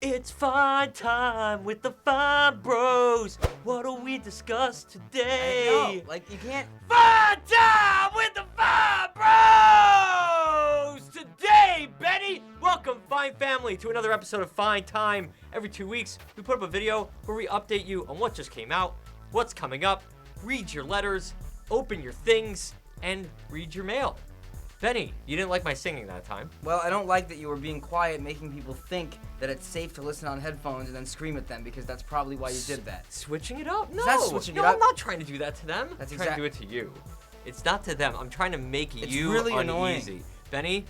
It's fine time with the Fine Bros. What'll we discuss today? Like, you can't. Fine time with the Fine Bros! Today, Benny! Welcome, Fine Family, to another episode of Fine Time. Every 2 weeks, we put up a video where we update you on what just came out, what's coming up, read your letters, open your things, and read your mail. Benny, you didn't like my singing that time. Well, I don't like that you were being quiet, making people think that it's safe to listen on headphones and then scream at them, because that's probably why you did that. Switching it up? No, not switching it no, up. I'm not trying to do that to them. That's I'm trying to do it to you. It's not to them. I'm trying to make you really uneasy. annoying. Benny,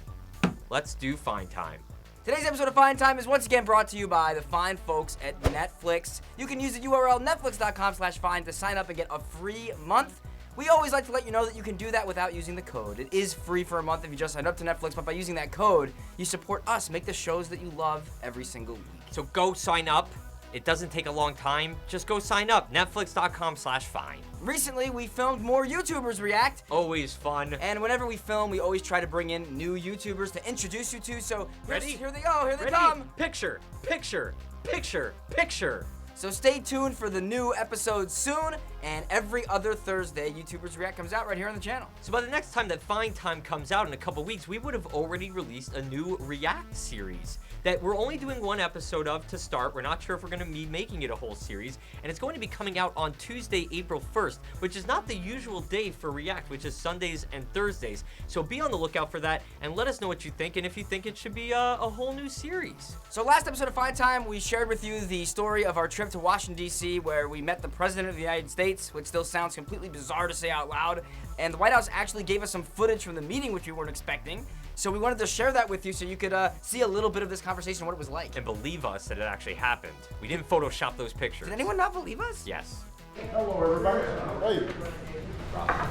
let's do Fine Time. Today's episode of Fine Time is once again brought to you by the fine folks at Netflix. You can use the URL netflix.com/fine to sign up and get a free month. We always like to let you know that you can do that without using the code. It is free for a month if you just sign up to Netflix, but by using that code, you support us, make the shows that you love every single week. So go sign up. It doesn't take a long time. Just go sign up. Netflix.com/fine. Recently, we filmed more YouTubers react. Always fun. And whenever we film, we always try to bring in new YouTubers to introduce you to. So Ready? here they go. Here they Ready? come. Picture, picture, picture, picture. So stay tuned for the new episodes soon. And every other Thursday, YouTubers React comes out right here on the channel. So by the next time that Fine Time comes out in a couple weeks, we would have already released a new React series that we're only doing one episode of to start. We're not sure if we're going to be making it a whole series, and it's going to be coming out on Tuesday, April 1st, which is not the usual day for React, which is Sundays and Thursdays. So be on the lookout for that, and let us know what you think, and if you think it should be a whole new series. So last episode of Fine Time, we shared with you the story of our trip to Washington, D.C., where we met the President of the United States, which still sounds completely bizarre to say out loud. And the White House actually gave us some footage from the meeting, which we weren't expecting. So we wanted to share that with you so you could see a little bit of this conversation, what it was like. And believe us that it actually happened. We didn't Photoshop those pictures. Did anyone not believe us? Yes. Hello, everybody. Hey.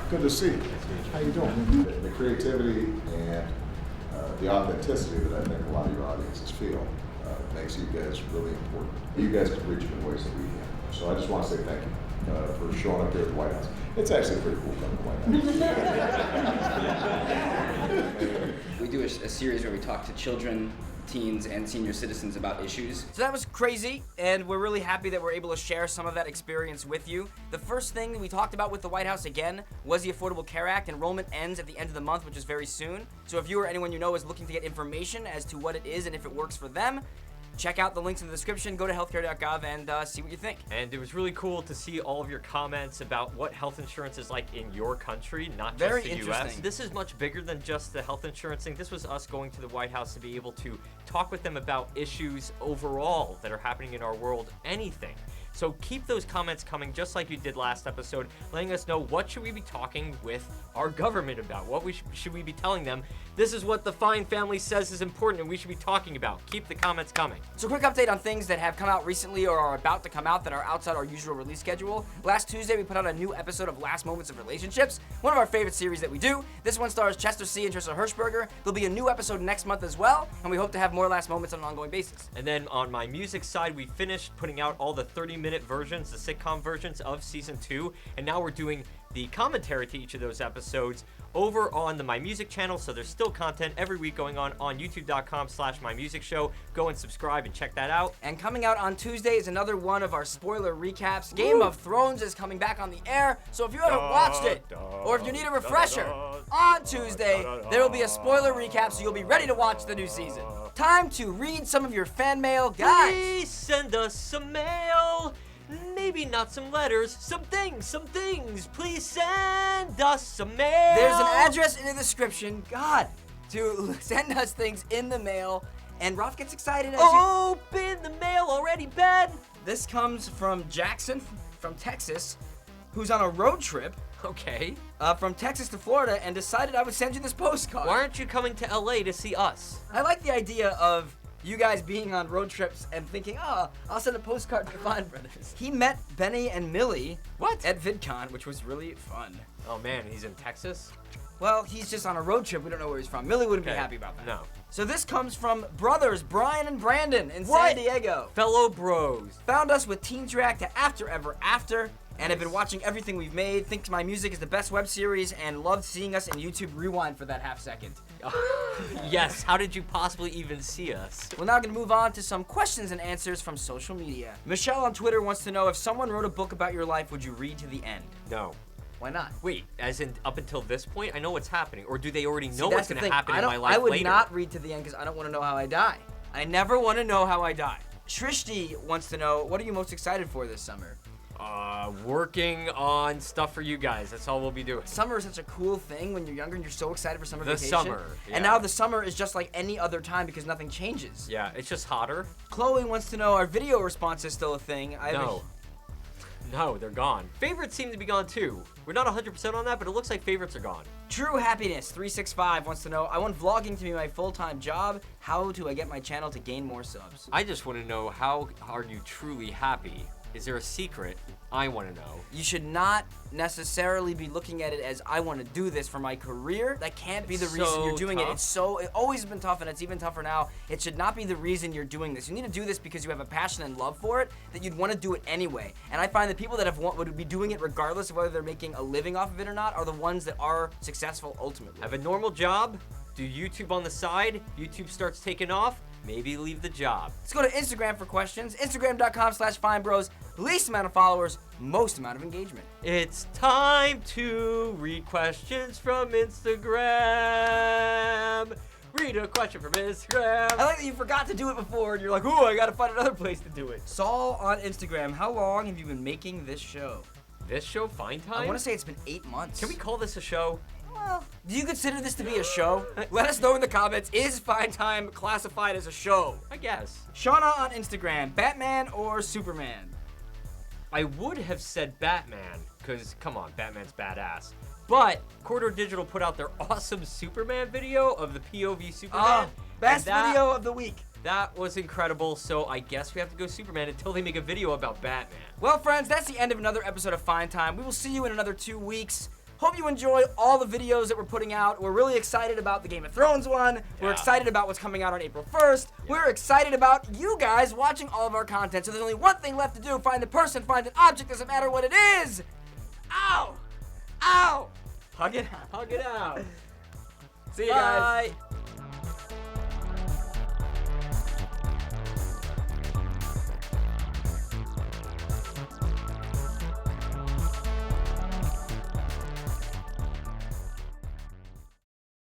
Good to see you. How you doing? The creativity and the authenticity that I think a lot of your audiences feel makes you guys really important. You guys can reach them in ways that we can. So I just want to say thank you for showing up here at the White House. It's actually pretty cool coming to the White House. We do a series where we talk to children, teens, and senior citizens about issues. So that was crazy, and we're really happy that we're able to share some of that experience with you. The first thing we talked about with the White House again was the Affordable Care Act. Enrollment ends at the end of the month, which is very soon. So if you or anyone you know is looking to get information as to what it is and if it works for them, check out the links in the description, go to healthcare.gov, and see what you think. And it was really cool to see all of your comments about what health insurance is like in your country, not just Very the US. interesting. This is much bigger than just the health insurance thing. This was us going to the White House to be able to talk with them about issues overall that are happening in our world, anything. So keep those comments coming, just like you did last episode, letting us know what should we be talking with our government about. What should we be telling them? This is what the Fine Family says is important and we should be talking about. Keep the comments coming. So quick update on things that have come out recently or are about to come out that are outside our usual release schedule. Last Tuesday, we put out a new episode of Last Moments of Relationships, one of our favorite series that we do. This one stars Chester C. and Trisha Hirschberger. There'll be a new episode next month as well, and we hope to have more Last Moments on an ongoing basis. And then on my music side, we finished putting out all the 30-minute versions, the sitcom versions of season 2, and now we're doing the commentary to each of those episodes over on the My Music channel. So there's still content every week going on youtube.com/mymusicshow. Go and subscribe and check that out. And coming out on Tuesday is another one of our spoiler recaps. Game of Thrones is coming back on the air, so if you haven't watched it, or if you need a refresher, on Tuesday, there will be a spoiler recap, so you'll be ready to watch the new season. Time to read some of your fan mail, guys. Please send us some mail. Maybe not some letters, some things. Please send us some mail. There's an address in the description, God, to send us things in the mail. And Ralph gets excited as Open the mail already, Ben. This comes from Jackson from Texas, who's on a road trip Okay. from Texas to Florida and decided I would send you this postcard. Why aren't you coming to LA to see us? I like the idea of you guys being on road trips and thinking, I'll send a postcard to Fine Brothers. He met Benny and Millie at VidCon, which was really fun. Oh man, he's in Texas? Well, he's just on a road trip. We don't know where he's from. Millie wouldn't be happy about that. No. So this comes from brothers Brian and Brandon in San Diego. Fellow bros. Found us with Teens React to After Ever After, and have been watching everything we've made, think my music is the best web series, and loved seeing us in YouTube Rewind for that half second. Yes, how did you possibly even see us? We're now going to move on to some questions and answers from social media. Michelle on Twitter wants to know, if someone wrote a book about your life, would you read to the end? No. Why not? Wait, as in up until this point, I know what's happening, or do they already See, know that's what's the going to thing. happen in my life I would later? not read to the end because I don't want to know how I die. I never want to know how I die. Shrishti wants to know, what are you most excited for this summer? Working on stuff for you guys. That's all we'll be doing. Summer is such a cool thing when you're younger and you're so excited for summer The vacation. summer, yeah. And now the summer is just like any other time because nothing changes. Yeah, it's just hotter. Chloe wants to know, are video responses still a thing? No, they're gone. Favorites seem to be gone too. We're not 100% on that, but it looks like favorites are gone. True Happiness 365 wants to know, I want vlogging to be my full-time job. How do I get my channel to gain more subs? I just want to know, how are you truly happy? Is there a secret? I want to know. You should not necessarily be looking at it as, I want to do this for my career. That can't be the It's reason so you're doing tough. it. It's always been tough, and it's even tougher now. It should not be the reason you're doing this. You need to do this because you have a passion and love for it, that you'd want to do it anyway. And I find that people that would be doing it regardless of whether they're making a living off of it or not are the ones that are successful ultimately. Have a normal job, do YouTube on the side, YouTube starts taking off, maybe leave the job. Let's go to Instagram for questions. Instagram.com/FineBros. Least amount of followers, most amount of engagement. It's time to read questions from Instagram. Read a question from Instagram. I like that you forgot to do it before and you're like, ooh, I gotta find another place to do it. Saul on Instagram, how long have you been making this show? This show, Fine Time? I want to say it's been 8 months. Can we call this a show? Well, do you consider this to be a show? Let us know in the comments, is Fine Time classified as a show? I guess. Shauna on Instagram, Batman or Superman? I would have said Batman, because, come on, Batman's badass. But Corridor Digital put out their awesome Superman video of the POV Superman. Best and that- video of the week. That was incredible, so I guess we have to go Superman until they make a video about Batman. Well, friends, that's the end of another episode of Fine Time. We will see you in another 2 weeks. Hope you enjoy all the videos that we're putting out. We're really excited about the Game of Thrones one. We're Yeah. excited about what's coming out on April 1st. We're excited about you guys watching all of our content. So there's only one thing left to do. Find the person, find an object, doesn't matter what it is. Ow! Ow! Hug it out. Hug it out. See you guys. Bye.